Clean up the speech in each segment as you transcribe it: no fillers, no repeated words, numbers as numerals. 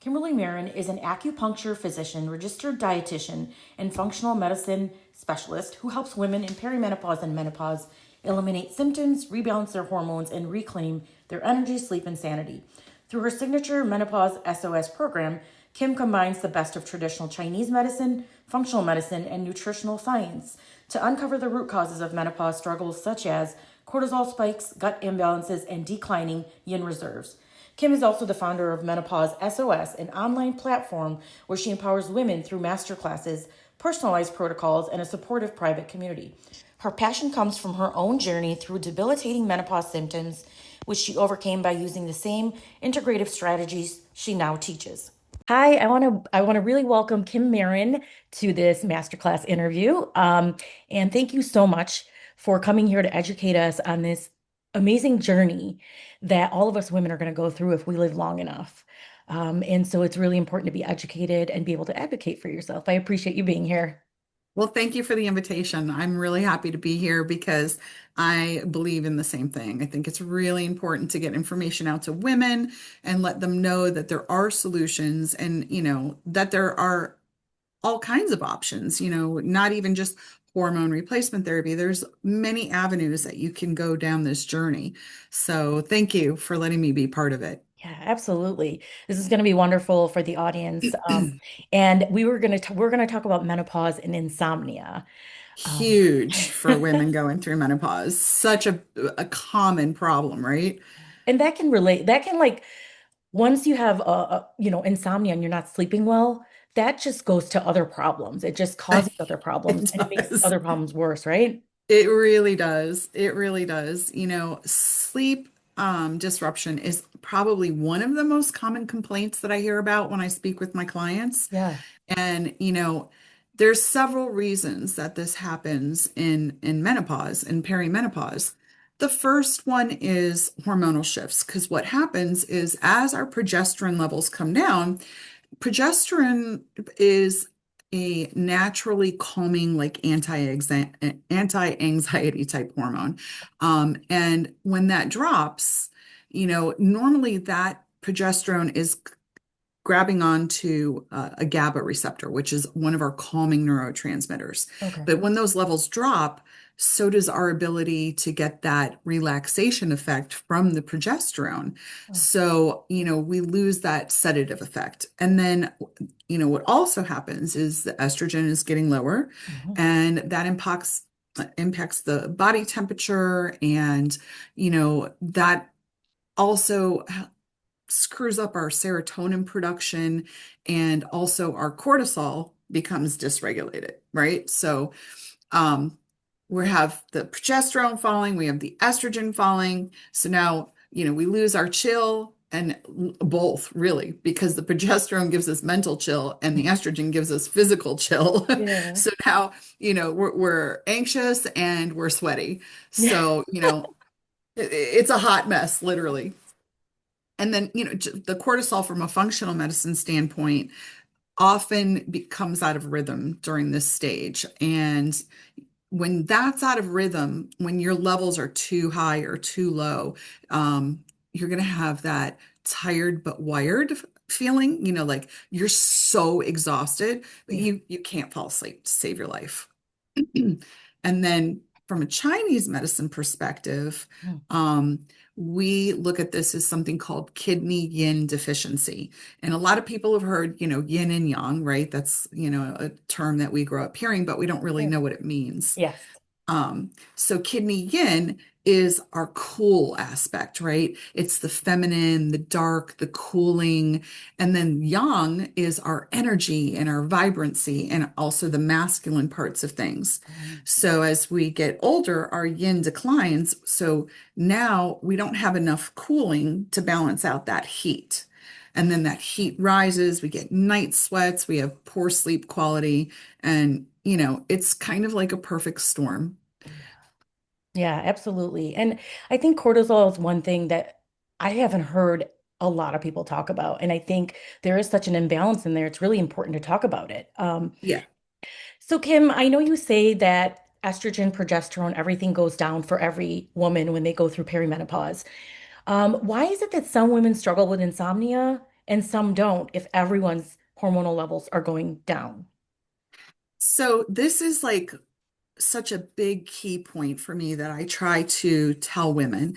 Kimberly Marin is an acupuncture physician, registered dietitian, and functional medicine specialist who helps women in perimenopause and menopause eliminate symptoms, rebalance their hormones, and reclaim their energy, sleep, and sanity. Through her signature Menopause SOS program, Kim combines the best of traditional Chinese medicine, functional medicine, and nutritional science to uncover the root causes of menopause struggles such as cortisol spikes, gut imbalances, and declining yin reserves. Kim is also the founder of Menopause SOS, an online platform where she empowers women through masterclasses, personalized protocols, and a supportive private community. Her passion comes from her own journey through debilitating menopause symptoms, which she overcame by using the same integrative strategies she now teaches. Hi, I want to really welcome Kim Marin to this masterclass interview. And thank you so much for coming here to educate us on this amazing journey that all of us women are going to go through if we live long enough. And so it's really important to be educated and be able to advocate for yourself. I appreciate you being here. Well, thank you for the invitation. I'm really happy to be here because I believe in the same thing. I think it's really important to get information out to women and let them know that there are solutions and, that there are all kinds of options, not even just hormone replacement therapy. There's many avenues that you can go down this journey. So thank you for letting me be part of it. Yeah, absolutely. This is going to be wonderful for the audience. And we're going to talk about menopause and insomnia. Um, Huge for women going through menopause. Such a common problem, right? and that can relate. That can like once you have insomnia and you're not sleeping well, that just goes to other problems. It just causes other problems It and it makes does. other problems worse, right? It really does. It really does. Sleep disruption is probably one of the most common complaints that I hear about when I speak with my clients. Yeah. And, there's several reasons that this happens in menopause and perimenopause. The first one is hormonal shifts, because what happens is as our progesterone levels come down, progesterone is a naturally calming, like anti-anxiety type hormone. And when that drops, normally that progesterone is grabbing onto a GABA receptor, which is one of our calming neurotransmitters. Okay. But when those levels drop, so does our ability to get that relaxation effect from the progesterone. Oh. So, we lose that sedative effect. And then, what also happens is the estrogen is getting lower, Mhm. and that impacts the body temperature, and, that also screws up our serotonin production, and also our cortisol becomes dysregulated, right? So we have the progesterone falling, we have the estrogen falling. So now, we lose our chill, and both really, because the progesterone gives us mental chill and the estrogen gives us physical chill. Yeah. So now, we're anxious and we're sweaty. Yeah. So, it's a hot mess, literally. And then, the cortisol from a functional medicine standpoint often comes out of rhythm during this stage. And when that's out of rhythm, when your levels are too high or too low, you're going to have that tired but wired feeling, like you're so exhausted, but Yeah. you can't fall asleep to save your life. And then from a Chinese medicine perspective, Mm. we look at this as something called kidney yin deficiency. And a lot of people have heard, yin and yang, right? That's, a term that we grow up hearing, but we don't really Sure. know what it means. Yes. So kidney yin is our cool aspect, right? It's the feminine, the dark, the cooling. And then yang is our energy and our vibrancy and also the masculine parts of things. Um, So as we get older, our yin declines. So now we don't have enough cooling to balance out that heat. And then that heat rises, we get night sweats, we have poor sleep quality, and it's kind of like a perfect storm. yeah, absolutely. And I think cortisol is one thing that I haven't heard a lot of people talk about. And I think there is such an imbalance in there. It's really important to talk about it. Yeah. So, Kim, I know you say that estrogen, progesterone, everything goes down for every woman when they go through perimenopause. Why is it that some women struggle with insomnia and some don't if everyone's hormonal levels are going down. So this is like such a big key point for me that I try to tell women.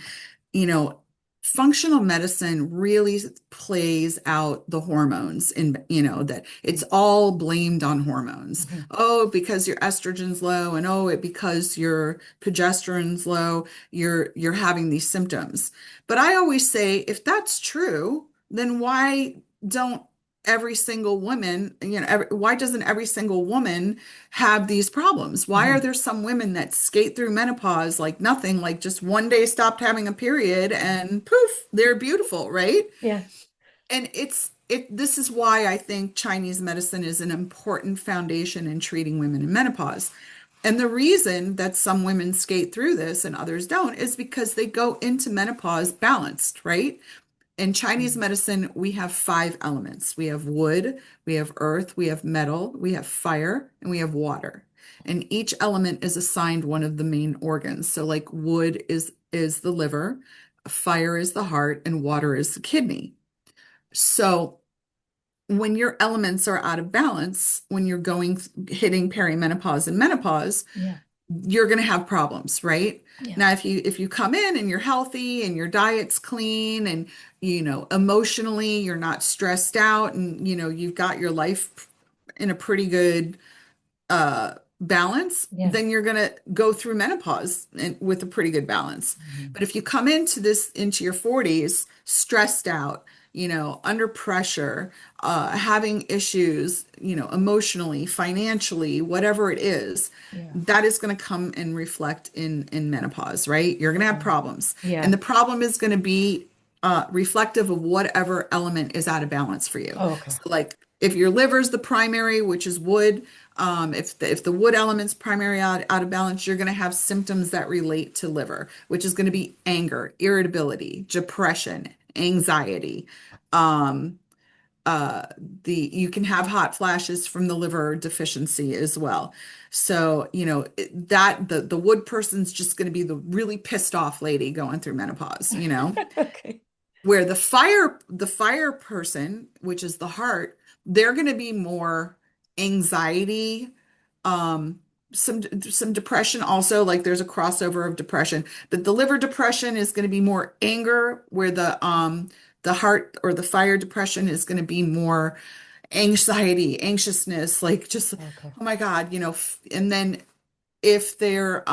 You know, functional medicine really plays out the hormones in, that it's all blamed on hormones. Mhm. Oh, because your estrogen's low, and oh, because your progesterone's low, you're having these symptoms. But I always say, if that's true, then why don't every single woman, why doesn't every single woman have these problems? Why are Mhm. there some women that skate through menopause like nothing, like just one day stopped having a period and poof, they're beautiful, right? Yeah. And this is why I think Chinese medicine is an important foundation in treating women in menopause. And the reason that some women skate through this and others don't is because they go into menopause balanced, right? In Chinese Mhm. medicine, we have five elements. We have wood, we have earth, we have metal, we have fire, and we have water. And each element is assigned one of the main organs. So like wood is the liver, fire is the heart, and water is the kidney. So when your elements are out of balance, when you're hitting perimenopause and menopause, Yeah. you're going to have problems, right? Yeah. Now, if you come in and you're healthy and your diet's clean and emotionally you're not stressed out and you've got your life in a pretty good balance, Yeah. then you're going to go through menopause with a pretty good balance. Mhm. But if you come into your 40s stressed out, under pressure, having issues, emotionally, financially, whatever it is, Yeah. that is going to come and reflect in menopause, right? You're going to have Okay. problems. And Yeah. the problem is going to be reflective of whatever element is out of balance for you. Oh, okay. So like if your liver's the primary, which is wood, if the wood element's primary out of balance, you're going to have symptoms that relate to liver, which is going to be anger, irritability, depression, anxiety. Um, uh, you can have hot flashes from the liver deficiency as well. So, the wood person's just going to be the really pissed off lady going through menopause. Okay. Where the fire person, which is the heart, they're going to be more anxiety, um, some depression also, like there's a crossover of depression. But the liver depression is going to be more anger, where the heart or the fire depression is going to be more anxiety, anxiousness, like just, Okay. oh my God, and then if their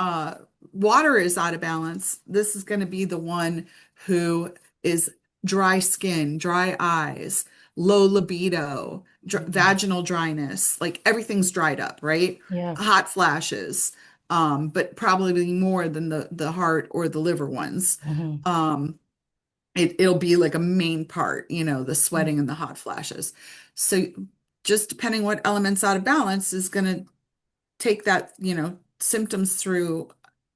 water is out of balance, this is going to be the one who is dry skin, dry eyes, low libido, Mhm. vaginal dryness, like everything's dried up, right? Yeah. Hot flashes, but probably more than the heart or the liver ones. Mhm. Um, it'll be like a main part, the Yeah. sweating and the hot flashes. So just depending what element's out of balance is going to take that, symptoms through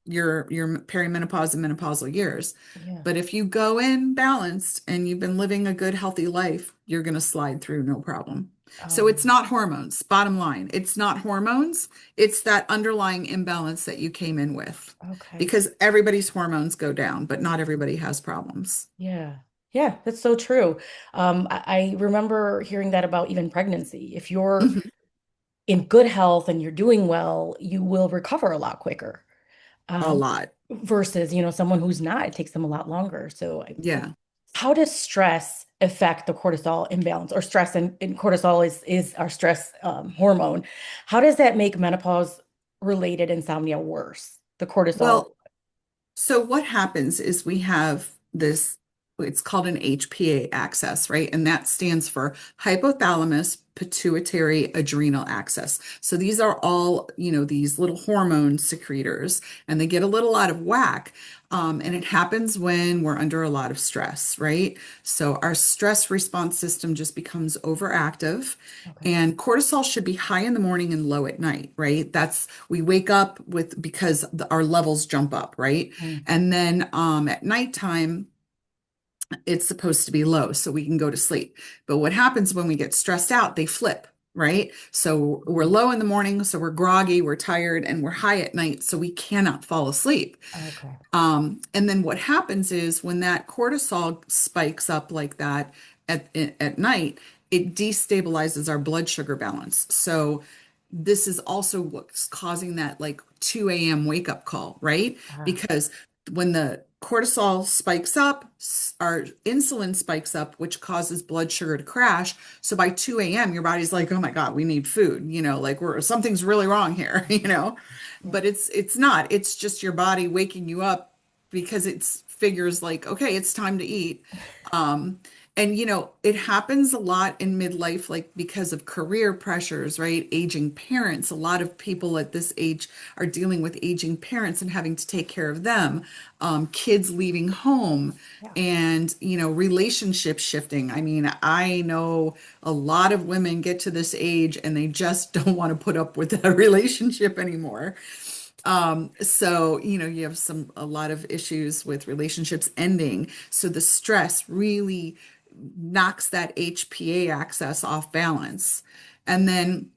your perimenopause and menopausal years. Yeah. But if you go in balanced and you've been living a good, healthy life, you're going to slide through no problem. So it's Um, not hormones, bottom line. It's not hormones. It's that underlying imbalance that you came in with. okay. Because everybody's hormones go down, but not everybody has problems. Yeah. Yeah, that's so true. I remember hearing that about even pregnancy. If you're Mhm. in good health and you're doing well, you will recover a lot quicker. A Um, lot. versus, someone who's not, it takes them a lot longer. So, Yeah. how does stress affect the cortisol imbalance? Or stress and cortisol is our stress hormone. How does that make menopause related insomnia worse? The cortisol. Well, so what happens is we have this, it's called an HPA axis, right? And that stands for hypothalamus pituitary adrenal axis. So these are all, these little hormone secretors, and they get a little out of whack. And it happens when we're under a lot of stress, right? So our stress response system just becomes overactive, Okay. and cortisol should be high in the morning and low at night, right? We wake up with because our levels jump up, right? Mm. And then at nighttime, it's supposed to be low so we can go to sleep. But what happens when we get stressed out, they flip, right? So we're Mm. low in the morning, so we're groggy, we're tired, and we're high at night, so we cannot fall asleep. Okay. And then what happens is when that cortisol spikes up like that, at night, it destabilizes our blood sugar balance. So this is also what's causing that like 2 a.m. wake up call, right? Ah, Because when the cortisol spikes up, our insulin spikes up, which causes blood sugar to crash. So by 2 a.m., your body's like, oh my God, we need food, like something's really wrong here, yeah. but it's not. It's just your body waking you up because it's figures like, okay, it's time to eat. Um, and it happens a lot in midlife, like because of career pressures, right? Aging parents. A lot of people at this age are dealing with aging parents and having to take care of them, kids leaving home, Yeah. and relationship shifting. I mean, I know a lot of women get to this age and they just don't want to put up with that relationship anymore. So, you have a lot of issues with relationships ending. So the stress really knocks that HPA axis off balance. And then,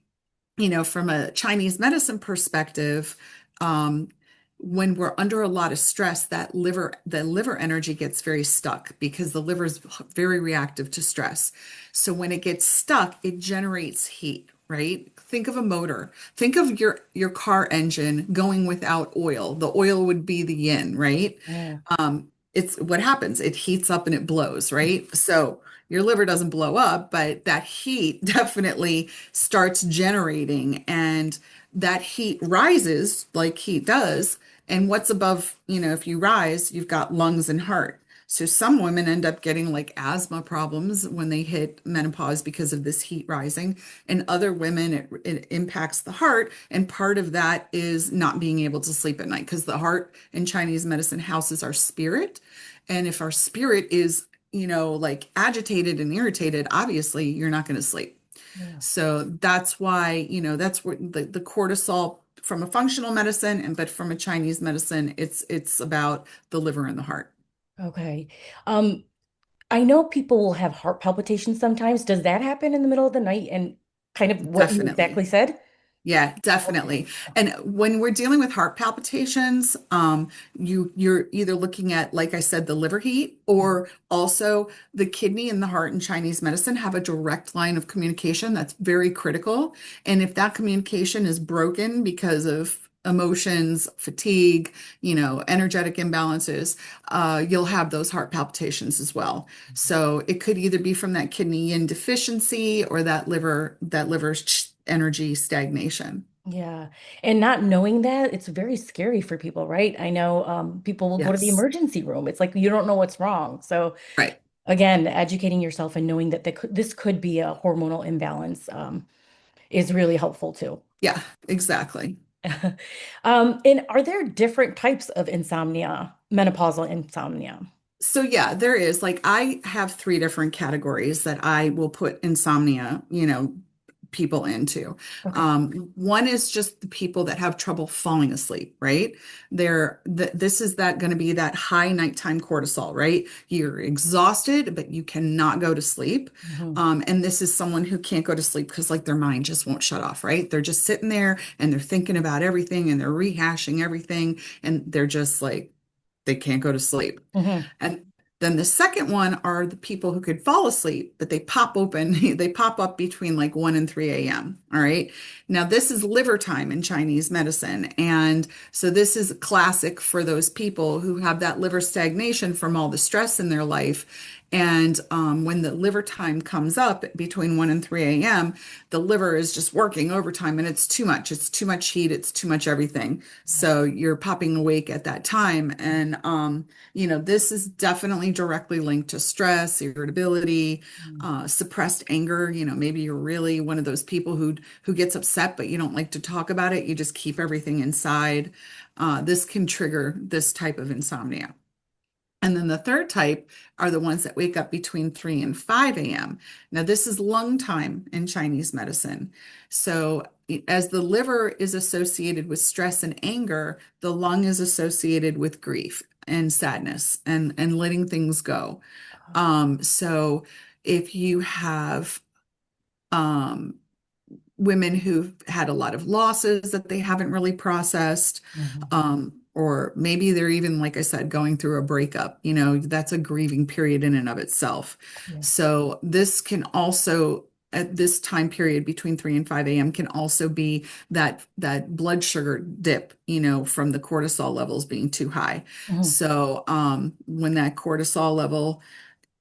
from a Chinese medicine perspective, um, when we're under a lot of stress, the liver energy gets very stuck because the liver is very reactive to stress. So when it gets stuck, it generates heat, right? Think of a motor. Think of your car engine going without oil. The oil would be the yin, right? Mm. It's what happens. It heats up and it blows, right? So your liver doesn't blow up, but that heat definitely starts generating, and that heat rises like heat does. And what's above, if you rise, you've got lungs and heart. So some women end up getting like asthma problems when they hit menopause because of this heat rising. And other women, it impacts the heart. And part of that is not being able to sleep at night because the heart in Chinese medicine houses our spirit. And if our spirit is, like agitated and irritated, obviously you're not going to sleep. Yeah. So that's why, that's where the cortisol from a functional medicine, and but from a Chinese medicine, it's about the liver and the heart. Okay. Um, I know people will have heart palpitations sometimes. Does that happen in the middle of the night and kind of what you exactly Definitely. said? Yeah, Okay. definitely. And when we're dealing with heart palpitations, you're either looking at, like I said, the liver heat, Mhm. or also the kidney and the heart in Chinese medicine have a direct line of communication that's very critical. And if that communication is broken because of emotions, fatigue, energetic imbalances, you'll have those heart palpitations as well. So it could either be from that kidney yin deficiency or that liver energy stagnation. Yeah. And not knowing that, it's very scary for people, right? I know people will go to the Yes. emergency room. It's like you don't know what's wrong. So Right. again, educating yourself and knowing that this could be a hormonal imbalance is really helpful too. Yeah, exactly. And are there different types of insomnia, menopausal insomnia? So yeah, there is, like, I have three different categories that I will put insomnia, people into. Okay. One is just the people that have trouble falling asleep, right? This is that going to be that high nighttime cortisol, right? You're exhausted, but you cannot go to sleep. Mhm. And this is someone who can't go to sleep because like their mind just won't shut off, right? They're just sitting there and they're thinking about everything and they're rehashing everything, and they're just like, they can't go to sleep. Mhm. And then the second one are the people who could fall asleep, but they pop open, they pop up between like 1 and 3 a.m. All right. Now, this is liver time in Chinese medicine. And so this is classic for those people who have that liver stagnation from all the stress in their life. And when the liver time comes up between 1 and 3 a.m., the liver is just working overtime and it's too much. It's too much heat. It's too much everything. So you're popping awake at that time. And, this is definitely directly linked to stress, irritability, Mhm. suppressed anger. Maybe you're really one of those people who gets upset, but you don't like to talk about it. You just keep everything inside. This can trigger this type of insomnia. And then the third type are the ones that wake up between 3 and 5 a.m. Now, this is lung time in Chinese medicine. So, as the liver is associated with stress and anger, the lung is associated with grief and sadness and letting things go. So, if you have um, women who've had a lot of losses that they haven't really processed, Mhm. or maybe they're even, like I said, going through a breakup. That's a grieving period in and of itself. Yeah. So this can also, at this time period between 3 and 5 a.m., can also be that blood sugar dip, from the cortisol levels being too high. Mhm. So when that cortisol level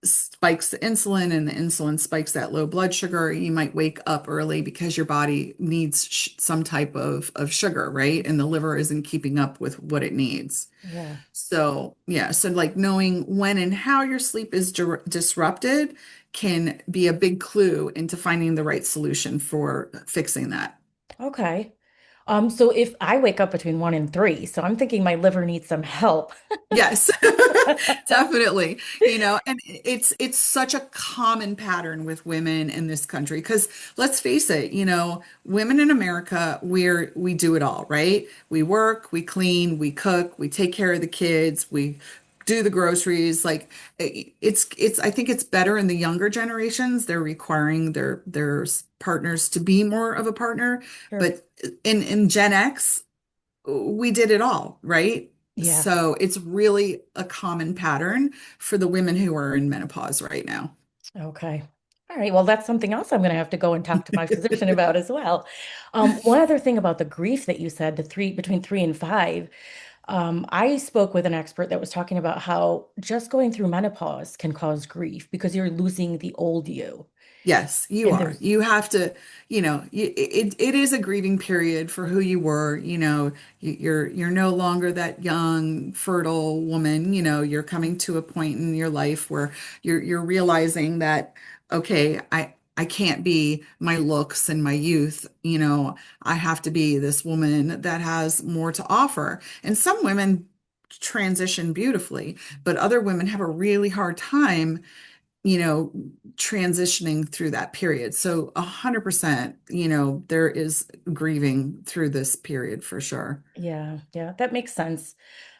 spikes the insulin and the insulin spikes that low blood sugar, you might wake up early because your body needs some type of sugar, right? And the liver isn't keeping up with what it needs. Yeah. So, yeah, so like knowing when and how your sleep is disrupted can be a big clue into finding the right solution for fixing that. Okay. So if I wake up between 1 and 3, so I'm thinking my liver needs some help. Yes, definitely. And it's such a common pattern with women in this country because let's face it, women in America, we do it all, right? We work, we clean, we cook, we take care of the kids, we do the groceries. Like it's I think it's better in the younger generations. They're requiring their partners to be more of a partner, Sure. but in Gen X we did it all, right? Yeah. So it's really a common pattern for the women who are in menopause right now. Okay. All right. Well, that's something else I'm going to have to go and talk to my physician about as well. One other thing about the grief that you said, the three between 3 and 5. I spoke with an expert that was talking about how just going through menopause can cause grief because you're losing the old you. Yes, you And are. there's, You have to, it is a grieving period for who you were. You're no longer that young, fertile woman. You're coming to a point in your life where you're realizing that, okay, I can't be my looks and my youth. I have to be this woman that has more to offer. And some women transition beautifully, but other women have a really hard time you know, transitioning through that period. So 100%, there is grieving through this period for sure. yeah, yeah, that makes sense.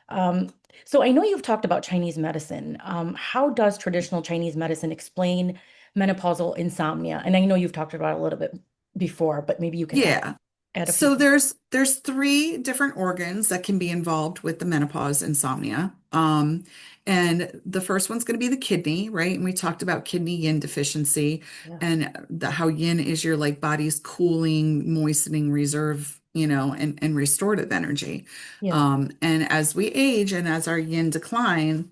Um, so I know you've talked about Chinese medicine. How does traditional Chinese medicine explain menopausal insomnia? And I know you've talked about it a little bit before, but maybe you can Yeah. add a few So things. there's three different organs that can be involved with the menopause insomnia. And the first one's going to be the kidney, right? And we talked about kidney yin deficiency Yeah, and how yin is your like body's cooling, moistening reserve, and restorative energy. yeah. And as we age and as our yin decline,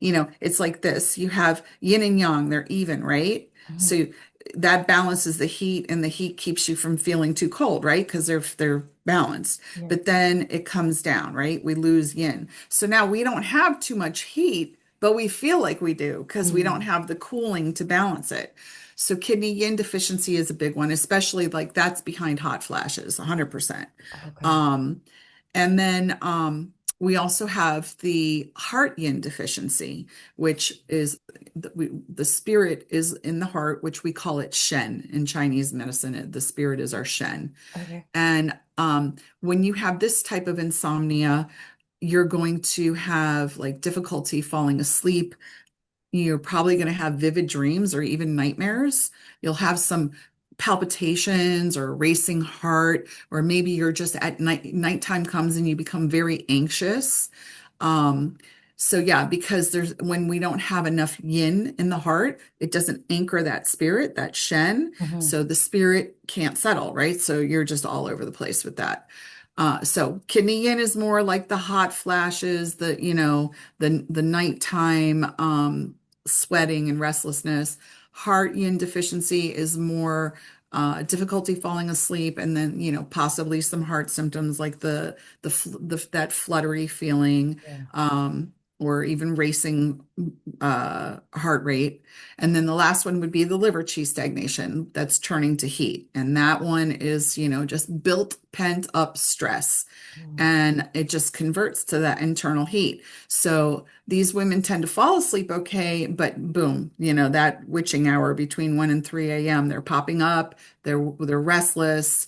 it's like this. You have yin and yang, they're even, right? Mhm. So that balances the heat and the heat keeps you from feeling too cold, right? Because they're balanced. Yeah. But then it comes down, right? We lose yin. So now we don't have too much heat, but we feel like we do because we don't Mm, have the cooling to balance it. So kidney yin deficiency is a big one, especially like that's behind hot flashes, 100%. okay. Um, and then we also have the heart yin deficiency, which is the spirit is in the heart, which we call it Shen in Chinese medicine. The spirit is our Shen. Okay. And when you have this type of insomnia, you're going to have like difficulty falling asleep. You're probably going to have vivid dreams or even nightmares. You'll have some palpitations or racing heart, or maybe you're just at nighttime comes and you become very anxious. Um, so yeah, because when we don't have enough yin in the heart, it doesn't anchor that spirit, that Shen. Mhm. So the spirit can't settle, right? So you're just all over the place with that. So kidney yin is more like the hot flashes, the nighttime sweating and restlessness. Heart yin deficiency is more difficulty falling asleep, and then possibly some heart symptoms like that fluttery feeling, Yeah. or even racing heart rate. And then the last one would be the liver qi stagnation that's turning to heat, and that one is just built pent up stress Mm, and it just converts to that internal heat. So these women tend to fall asleep okay, but boom, that witching hour between 1 and 3 a.m., they're popping up, they're restless,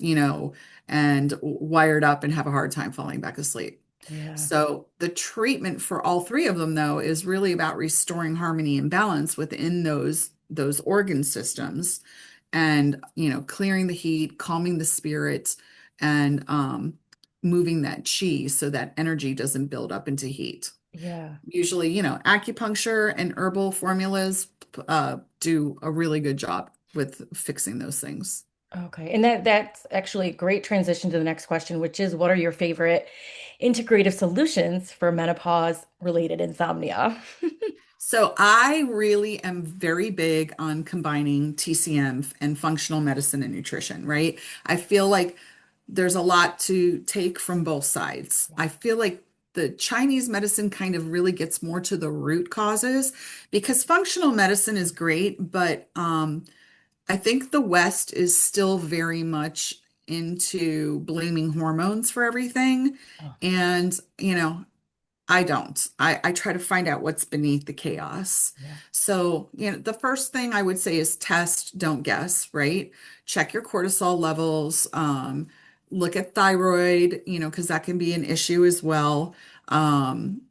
and wired up and have a hard time falling back asleep. yeah. So the treatment for all three of them, though, is really about restoring harmony and balance within those organ systems, and clearing the heat, calming the spirits, and moving that chi so that energy doesn't build up into heat. Yeah. Usually, acupuncture and herbal formulas do a really good job with fixing those things. Okay. And that's actually a great transition to the next question, which is what are your favorite integrative solutions for menopause related insomnia? So I really am very big on combining TCM and functional medicine and nutrition, right? I feel like there's a lot to take from both sides. I feel like the Chinese medicine kind of really gets more to the root causes because functional medicine is great, but I think the West is still very much into blaming hormones for everything. Oh, And, I don't. I try to find out what's beneath the chaos. yeah. So, the first thing I would say is test, don't guess, right? Check your cortisol levels, look at thyroid, because that can be an issue as well. Um,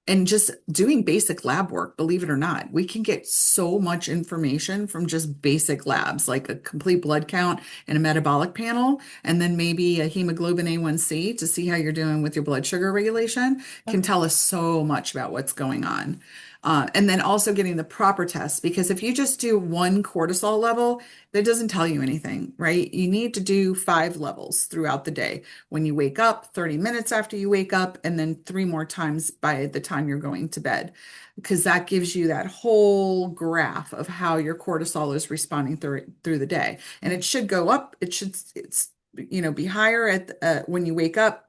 and just doing basic lab work, believe it or not, we can get so much information from just basic labs, like a complete blood count and a metabolic panel, and then maybe a hemoglobin A1C to see how you're doing with your blood sugar regulation can Okay. tell us so much about what's going on. And then also getting the proper tests, because if you just do one cortisol level, that doesn't tell you anything, right? You need to do 5 levels throughout the day when you wake up, 30 minutes after you wake up, and then 3 more times by the time you're going to bed, because that gives you that whole graph of how your cortisol is responding through the day. And it should go up. It's be higher when you wake up,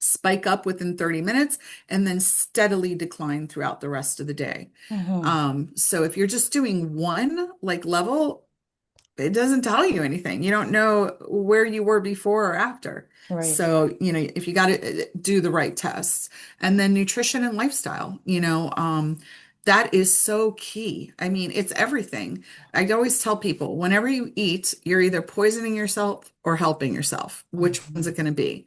spike up within 30 minutes, and then steadily decline throughout the rest of the day. Hmm. So if you're just doing one like level, it doesn't tell you anything. You don't know where you were before or after. Right. So, if you got to do the right tests and then nutrition and lifestyle, that is so key. I mean, it's everything. I always tell people whenever you eat, you're either poisoning yourself or helping yourself. Which one's Mhm. it going to be?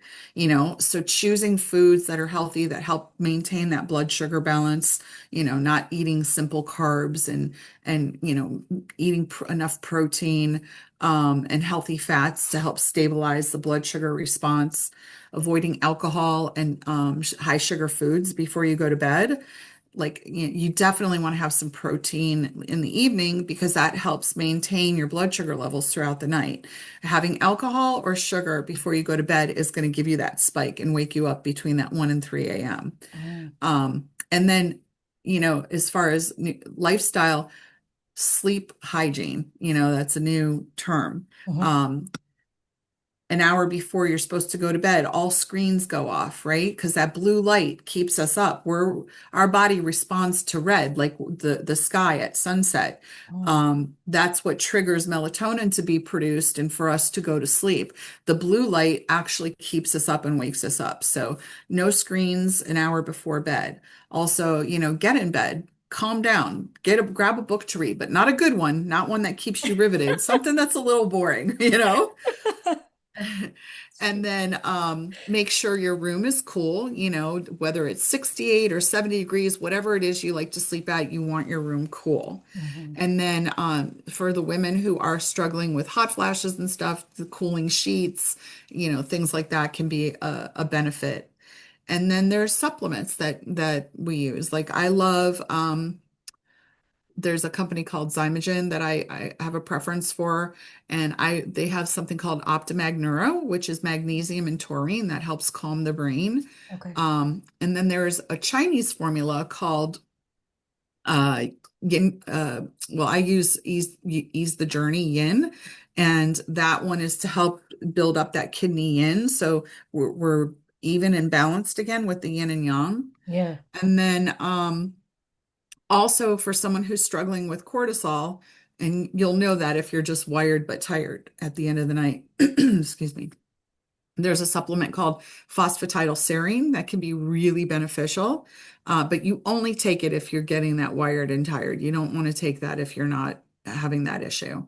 So choosing foods that are healthy that help maintain that blood sugar balance, not eating simple carbs and eating enough protein and healthy fats to help stabilize the blood sugar response, avoiding alcohol and high sugar foods before you go to bed. Like you definitely want to have some protein in the evening because that helps maintain your blood sugar levels throughout the night. Having alcohol or sugar before you go to bed is going to give you that spike and wake you up between that 1 and 3 a.m. Mm. And then, as far as lifestyle, sleep hygiene, that's a new term. Mhm. Um, an hour before you're supposed to go to bed, all screens go off, right? Because that blue light keeps us up. Our body responds to red, like the sky at sunset. Mm. That's what triggers melatonin to be produced and for us to go to sleep. The blue light actually keeps us up and wakes us up. So no screens an hour before bed. Also, get in bed. Calm down. Grab a book to read, but not a good one, not one that keeps you riveted. Something that's a little boring, And then make sure your room is cool, whether it's 68 or 70 degrees, whatever it is you like to sleep at, you want your room cool. Mhm. And then for the women who are struggling with hot flashes and stuff, the cooling sheets, things like that can be a benefit. And then there's supplements that we use. Like I love there's a company called Zymogen that I have a preference for, and they have something called Optimag Neuro, which is magnesium and taurine that helps calm the brain. Okay. And then there's a Chinese formula called uh, Yin. Well, I use Ease the Journey Yin, and that one is to help build up that kidney yin, so we're even and balanced again with the yin and yang. Yeah. And then also, for someone who's struggling with cortisol, and you'll know that if you're just wired but tired at the end of the night, excuse me, there's a supplement called phosphatidylserine that can be really beneficial, but you only take it if you're getting that wired and tired. You don't want to take that if you're not having that issue.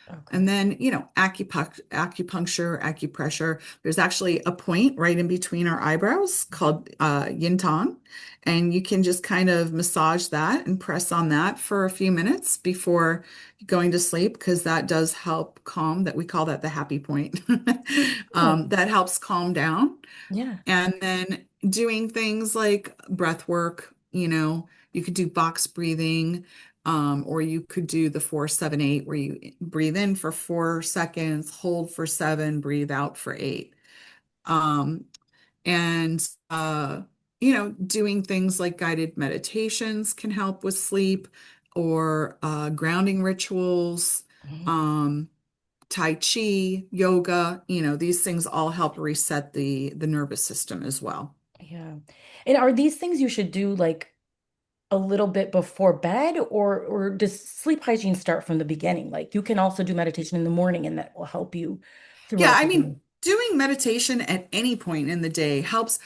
Okay. And then, acupuncture, acupressure. There's actually a point right in between our eyebrows called yin tong. And you can just kind of massage that and press on that for a few minutes before going to sleep, because that does help calm that. We call that the happy point. Oh, That helps calm down. yeah. And then doing things like breath work, you could do box breathing, or you could do the 4-7-8, where you breathe in for 4 seconds, hold for seven, breathe out for eight. Um, and, doing things like guided meditations can help with sleep, or grounding rituals, Mhm. um, Tai Chi, yoga, these things all help reset the nervous system as well. Yeah. And are these things you should do like a little bit before bed, or does sleep hygiene start from the beginning? Like you can also do meditation in the morning and that will help you Yeah, throughout I the mean, day. doing meditation at any point in the day helps.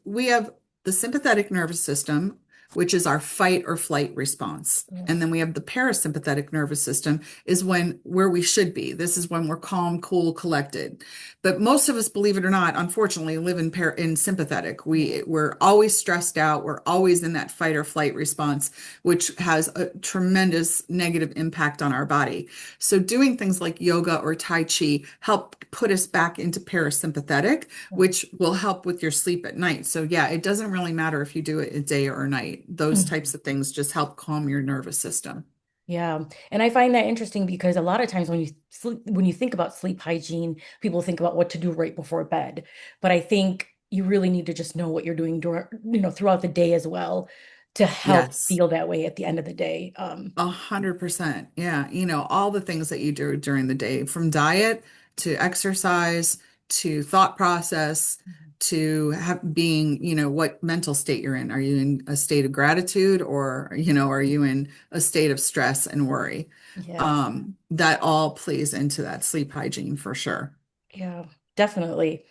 We have the sympathetic nervous system, which is our fight or flight response. Yeah. And then we have the parasympathetic nervous system is where we should be. This is when we're calm, cool, collected. But most of us, believe it or not, unfortunately, live in sympathetic. Yeah. We're always stressed out. We're always in that fight or flight response, which has a tremendous negative impact on our body. So doing things like yoga or Tai Chi help put us back into parasympathetic, which will help with your sleep at night. So yeah, it doesn't really matter if you do it a day or a night. Those types Mhm. of things just help calm your nervous system. Yeah. And I find that interesting because a lot of times when you think about sleep hygiene, people think about what to do right before bed. But I think you really need to just know what you're doing throughout the day as well to help Yes. feel that way at the end of the day. 100%. Yeah. All the things that you do during the day, from diet to exercise to thought process to being, what mental state you're in. Are you in a state of gratitude, or, are you in a state of stress and worry? Yeah. That all plays into that sleep hygiene for sure. Yeah, definitely.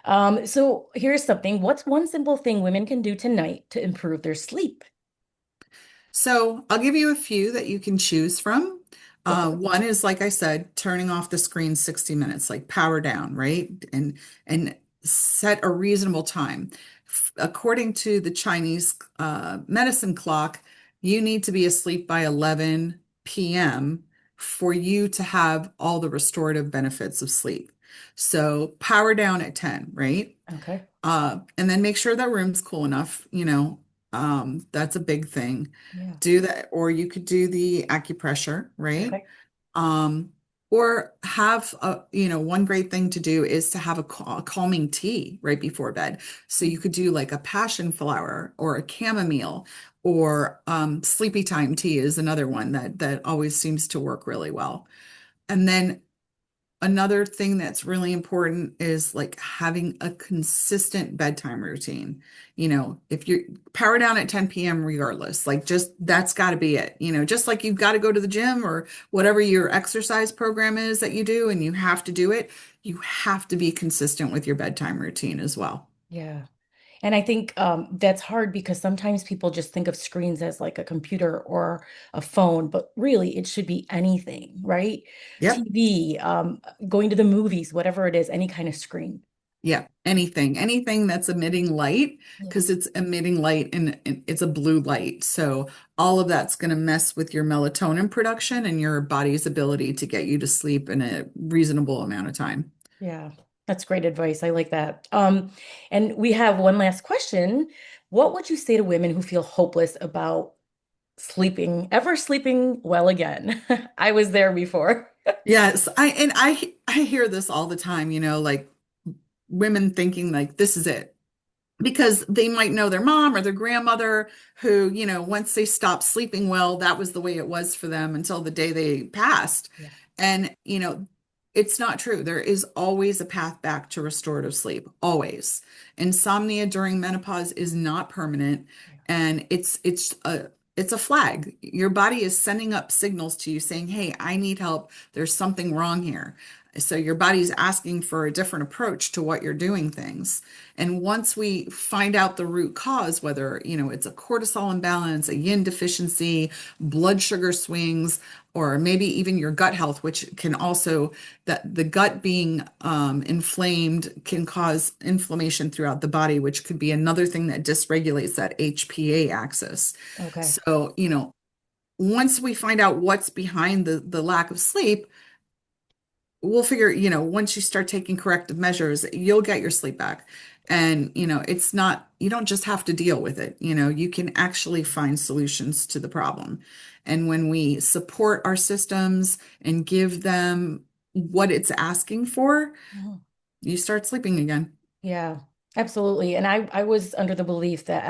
So here's something. What's one simple thing women can do tonight to improve their sleep? So I'll give you a few that you can choose from. Go for it. One is, like I said, turning off the screen 60 minutes, like power down, right? And set a reasonable time. According to the Chinese medicine clock, you need to be asleep by 11 p.m. for you to have all the restorative benefits of sleep. So power down at 10, right? Okay. And then make sure that room's cool enough, that's a big thing. Yeah. Do that, or you could do the acupressure, right? Okay. Um, or one great thing to do is to have a calming tea right before bed. So you could do like a passion flower or a chamomile, or sleepy time tea is another one that always seems to work really well. And then another thing that's really important is like having a consistent bedtime routine. If you power down at 10 p.m. regardless, like just that's got to be it. Just like you've got to go to the gym or whatever your exercise program is that you do, and you have to do it, you have to be consistent with your bedtime routine as well. Yeah. And I think that's hard because sometimes people just think of screens as like a computer or a phone, but really it should be anything, right? Yep. TV, going to the movies, whatever it is, any kind of screen. Yeah, anything that's emitting light, Yeah. because it's emitting light, and it's a blue light. So all of that's going to mess with your melatonin production and your body's ability to get you to sleep in a reasonable amount of time. Yeah, that's great advice. I like that. And we have one last question. What would you say to women who feel hopeless about ever sleeping well again? I was there before. Yes, I hear this all the time, like women thinking like this is it, because they might know their mom or their grandmother who, once they stopped sleeping well, that was the way it was for them until the day they passed. Yeah. And, it's not true. There is always a path back to restorative sleep, always. Insomnia during menopause is not permanent, Yeah. and it's a flag. Your body is sending up signals to you saying, "Hey, I need help. There's something wrong here." So your body's asking for a different approach to what you're doing things. And once we find out the root cause, whether, it's a cortisol imbalance, a yin deficiency, blood sugar swings, or maybe even your gut health, which can also, that the gut being inflamed can cause inflammation throughout the body, which could be another thing that dysregulates that HPA axis. Okay. So, once we find out what's behind the lack of sleep, we'll figure, once you start taking corrective measures, you'll get your sleep back. And, it's not, you don't just have to deal with it. You can actually find solutions to the problem. And when we support our systems and give them what it's asking for, Mhm. you start sleeping again. Yeah, absolutely. And I was under the belief that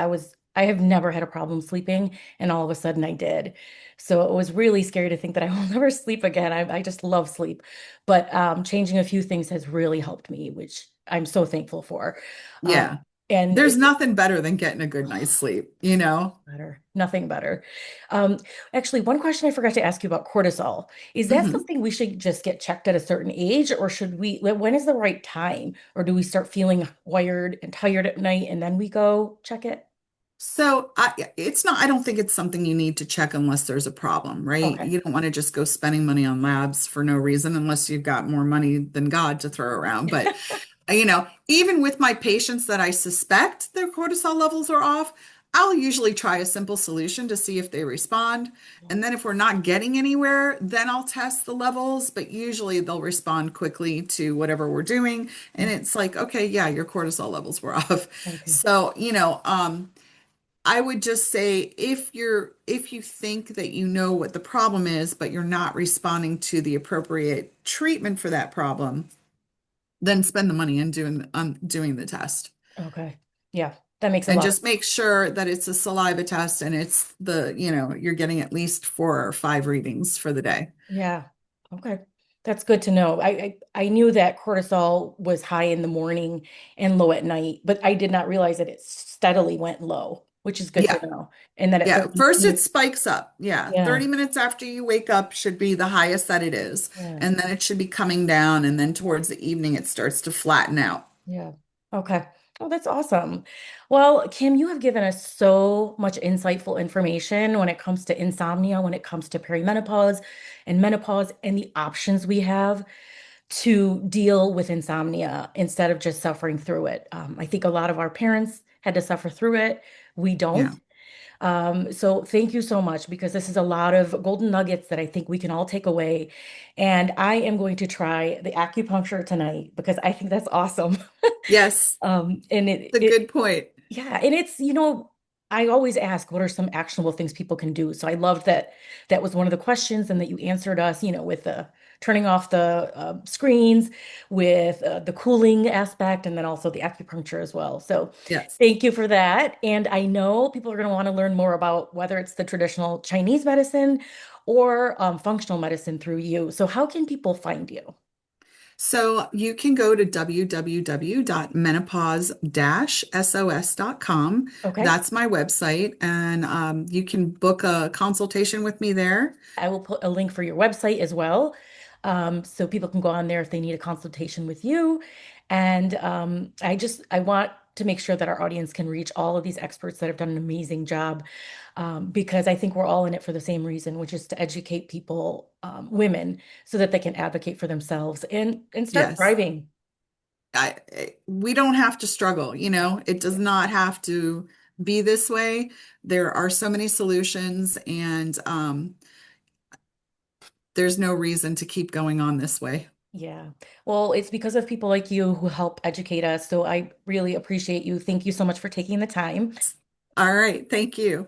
I have never had a problem sleeping, and all of a sudden I did. So it was really scary to think that I will never sleep again. I just love sleep. But changing a few things has really helped me, which I'm so thankful for. Um, Yeah. and There's nothing better than getting a good night's sleep. better, nothing better. Um, Actually, one question I forgot to ask you about cortisol. Is that Mhm. something we should just get checked at a certain age, or when is the right time? Or do we start feeling wired and tired at night and then we go check it? So it's not, I don't think it's something you need to check unless there's a problem, right? Okay. You don't want to just go spending money on labs for no reason unless you've got more money than God to throw around. But, even with my patients that I suspect their cortisol levels are off, I'll usually try a simple solution to see if they respond. And then if we're not getting anywhere, then I'll test the levels, but usually they'll respond quickly to whatever we're doing. And it's like, okay, yeah, your cortisol levels were off. Okay. So, I would just say if you think that you know what the problem is, but you're not responding to the appropriate treatment for that problem, then spend the money on doing the test. Okay. Yeah, that makes a And lot of just make sure that it's a saliva test and it's you're getting at least 4 or 5 readings for the day. Yeah. Okay. That's good to know. I knew that cortisol was high in the morning and low at night, but I did not realize that it steadily went low, which is good to Yeah. know. And that at Yeah. 30 First it minutes, spikes up. Yeah. yeah, 30 minutes after you wake up should be the highest that it is. yeah. And then it should be coming down. And then towards the evening, it starts to flatten out. Yeah. Okay. Oh, that's awesome. Well, Kim, you have given us so much insightful information when it comes to insomnia, when it comes to perimenopause and menopause, and the options we have to deal with insomnia instead of just suffering through it. I think a lot of our parents had to suffer through it. We Yeah. don't. So thank you so much because this is a lot of golden nuggets that I think we can all take away. And I am going to try the acupuncture tonight because I think that's awesome. Yes. And It's a good point. yeah, and I always ask what are some actionable things people can do. So I loved that that was one of the questions and that you answered us, with the turning off the screens, with the cooling aspect, and then also the acupuncture as well. So Yes. thank you for that. And I know people are going to want to learn more about whether it's the traditional Chinese medicine or functional medicine through you. So how can people find you? So you can go to www.menopause-sos.com. Okay. That's my website, and you can book a consultation with me there. I will put a link for your website as well. So people can go on there if they need a consultation with you. And I want to make sure that our audience can reach all of these experts that have done an amazing job because I think we're all in it for the same reason, which is to educate people, women, so that they can advocate for themselves and start Yes. thriving. We don't have to struggle. It does not have to be this way. There are so many solutions, and there's no reason to keep going on this way. Yeah. Well, it's because of people like you who help educate us. So I really appreciate you. Thank you so much for taking the time. All right. Thank you.